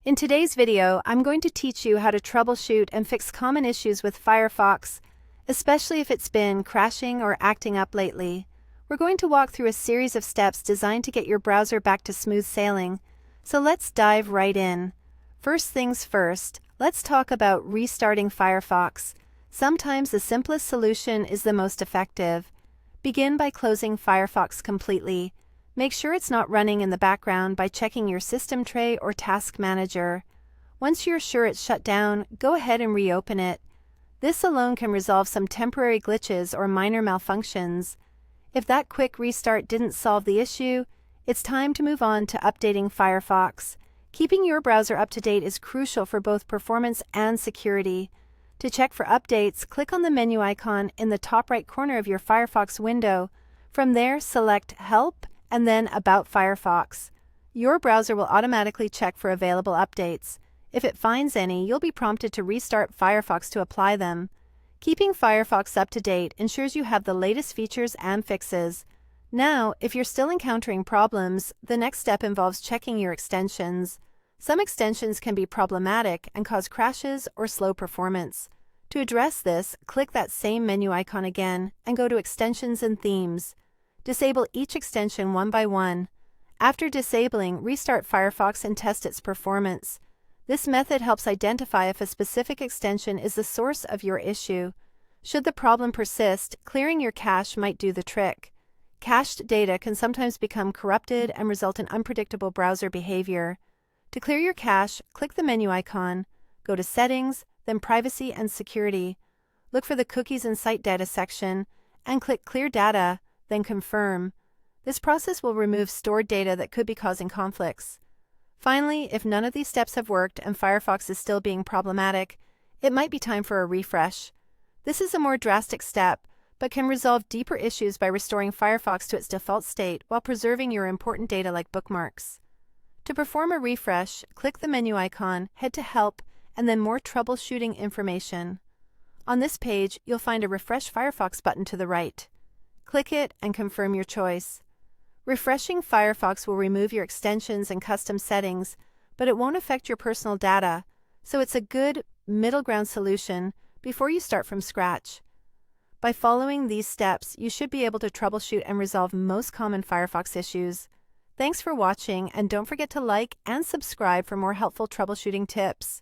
In today's video, I'm going to teach you how to troubleshoot and fix common issues with Firefox, especially if it's been crashing or acting up lately. We're going to walk through a series of steps designed to get your browser back to smooth sailing. So let's dive right in. First things first, let's talk about restarting Firefox. Sometimes the simplest solution is the most effective. Begin by closing Firefox completely. Make sure it's not running in the background by checking your system tray or task manager. Once you're sure it's shut down, go ahead and reopen it. This alone can resolve some temporary glitches or minor malfunctions. If that quick restart didn't solve the issue, it's time to move on to updating Firefox. Keeping your browser up to date is crucial for both performance and security. To check for updates, click on the menu icon in the top right corner of your Firefox window. From there, select Help and then About Firefox. Your browser will automatically check for available updates. If it finds any, you'll be prompted to restart Firefox to apply them. Keeping Firefox up to date ensures you have the latest features and fixes. Now, if you're still encountering problems, the next step involves checking your extensions. Some extensions can be problematic and cause crashes or slow performance. To address this, click that same menu icon again and go to Extensions and Themes. Disable each extension one by one. After disabling, restart Firefox and test its performance. This method helps identify if a specific extension is the source of your issue. Should the problem persist, clearing your cache might do the trick. Cached data can sometimes become corrupted and result in unpredictable browser behavior. To clear your cache, click the menu icon, go to Settings, then Privacy and Security. Look for the Cookies and Site Data section, and click Clear Data, then Confirm. This process will remove stored data that could be causing conflicts. Finally, if none of these steps have worked and Firefox is still being problematic, it might be time for a refresh. This is a more drastic step, but can resolve deeper issues by restoring Firefox to its default state while preserving your important data like bookmarks. To perform a refresh, click the menu icon, head to Help, and then More Troubleshooting Information. On this page, you'll find a Refresh Firefox button to the right. Click it and confirm your choice. Refreshing Firefox will remove your extensions and custom settings, but it won't affect your personal data, so it's a good middle ground solution before you start from scratch. By following these steps, you should be able to troubleshoot and resolve most common Firefox issues. Thanks for watching, and don't forget to like and subscribe for more helpful troubleshooting tips.